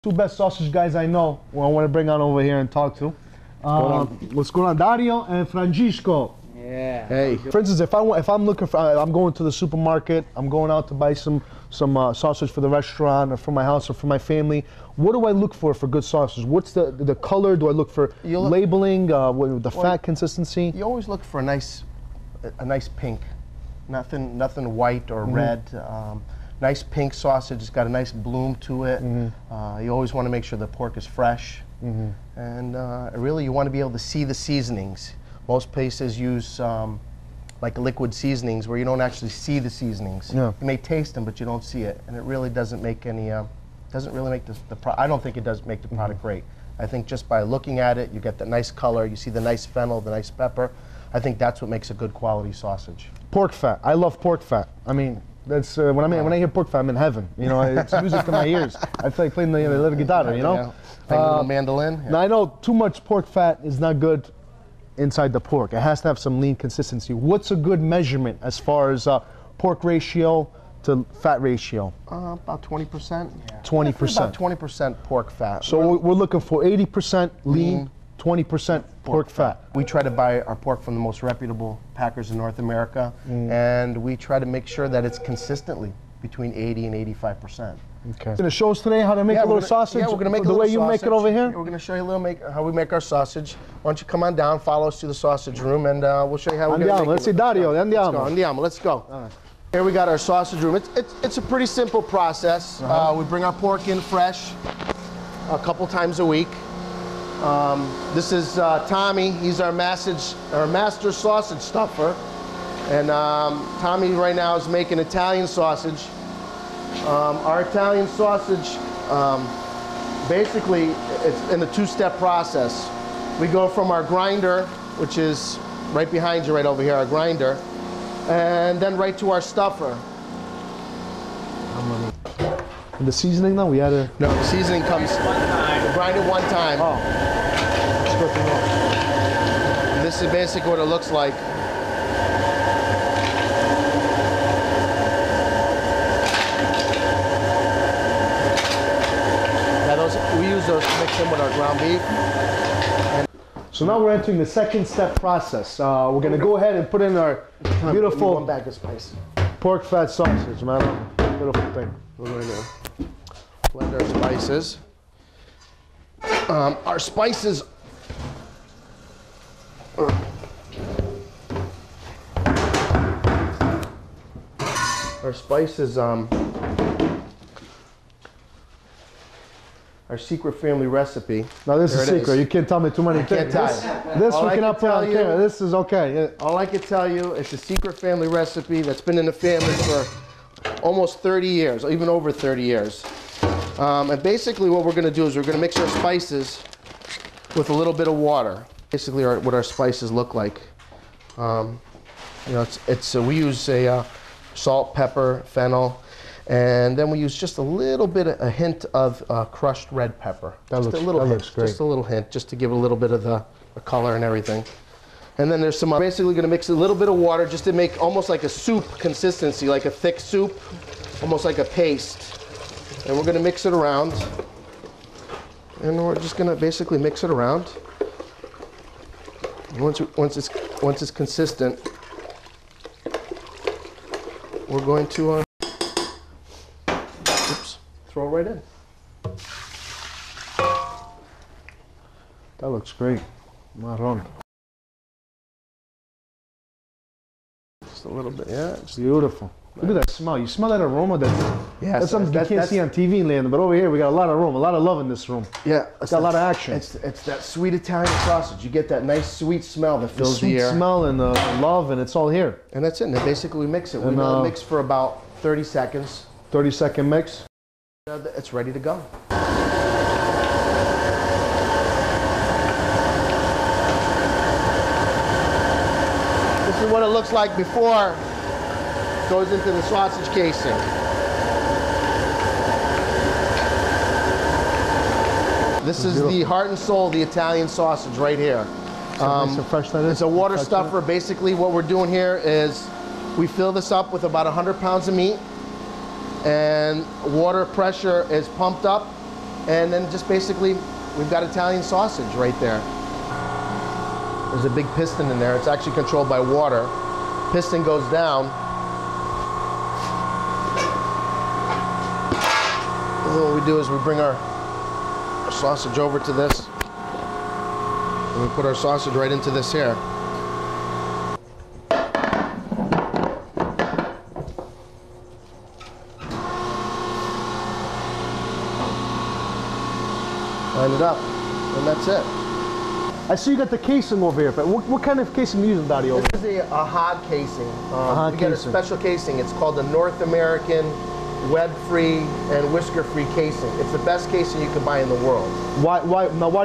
Two best sausage guys I know, who I want to bring on over here and talk to. What's going on, Dario and Francisco? Yeah. Hey. For instance, if I'm looking for, I'm going to the supermarket, I'm going out to buy some sausage for the restaurant or for my house or for my family. What do I look for good sausage? What's the color? Do I look for labeling? The fat consistency? You always look for a nice pink, nothing white or red. Nice pink sausage. It's got a nice bloom to it. You always want to make sure the pork is fresh, and really you want to be able to see the seasonings. Most places use like liquid seasonings where you don't actually see the seasonings. Yeah. You may taste them, but you don't see it, and it really doesn't make any. Doesn't really make I don't think it does make the product great. I think just by looking at it, you get the nice color. You see the nice fennel, the nice pepper. I think that's what makes a good quality sausage. Pork fat. I love pork fat. I mean, that's when I hear pork fat, I'm in heaven. You know, it's music to my ears. I feel like playing the little guitar. You know, playing a little mandolin. Yeah. Now I know too much pork fat is not good inside the pork. It has to have some lean consistency. What's a good measurement as far as pork ratio to fat ratio? About 20%. 20%. About 20% pork fat. So we're looking for 80% lean, 20% pork fat. We try to buy our pork from the most reputable packers in North America, and we try to make sure that it's consistently between 80 and 85%. Okay. Going to show us today how to make a little sausage? Yeah, we're going to make the way you make it over here? We're going to show you a little how we make our sausage. Why don't you come on down, follow us to the sausage room, and we'll show you how we're going to make it. Let's see, Dario. Andiamo. Let's go. Right. Here we got our sausage room. It's a pretty simple process. We bring our pork in fresh a couple times a week. This is Tommy. He's our master sausage stuffer. And Tommy right now is making Italian sausage. Our Italian sausage, basically, it's in a two-step process. We go from our grinder, which is right behind you right over here, our grinder, and then right to our stuffer. And the seasoning though, we added? No, the seasoning comes, we grind it one time. Oh. And this is basically what it looks like. We use those to mix in with our ground beef. So now we're entering the second step process. We're going to go ahead and put in our beautiful one bag of spice. Pork fat sausage, man. Beautiful thing. We're going to blend our spices. Our spices our secret family recipe. Now this is secret. You can't tell me too many things. This we cannot put on camera. This is okay. Yeah. All I can tell you, it's a secret family recipe that's been in the family for almost 30 years, even over 30 years. And basically what we're going to do is we're going to mix our spices with a little bit of water. Basically what our spices look like. You know, we use salt, pepper, fennel. And then we use just a hint of crushed red pepper. That looks great. Just a little hint, just to give it a little bit of the color and everything. And then there's some, basically going to mix a little bit of water just to make almost like a soup consistency, like a thick soup, almost like a paste. And we're going to mix it around. And we're just going to basically mix it around. And once it's consistent, we're going to throw it right in. That looks great. Marron. Just a little bit, yeah. It's beautiful. Look at that smell. You smell that aroma? That's something you can't see on TV land, but over here we got a lot of aroma, a lot of love in this room. Yeah. It's got a lot of action. It's that sweet Italian sausage. You get that nice sweet smell that fills the air. Sweet smell and the love, and it's all here. And that's it. And then basically we mix it. We mix for about 30 seconds. 30-second mix. It's ready to go. This is what it looks like before it goes into the sausage casing. This is the heart and soul of the Italian sausage right here. It's a water stuffer. Basically what we're doing here is we fill this up with about 100 pounds of meat. And water pressure is pumped up And then just basically, we've got Italian sausage right there. There's a big piston in there. It's actually controlled by water. Piston goes down. And then what we do is we bring our sausage over to this. And we put our sausage right into this here. Line it up, and that's it. I see you got the casing over here. But what kind of casing are you using, Dario? This is a hog casing. Hog we get a casing. special casing. It's called the North American web-free and whisker-free casing. It's the best casing you can buy in the world. Why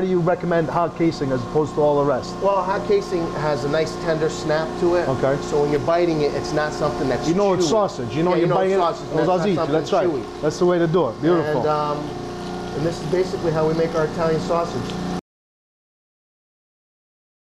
do you recommend hog casing as opposed to all the rest? Well, hog casing has a nice tender snap to it. Okay. So when you're biting it, it's not something that's You know chewy. it's sausage. You know Yeah, you're biting it. sausage. That's not something That's right. chewy. That's the way to do it. Beautiful. And this is basically how we make our Italian sausage.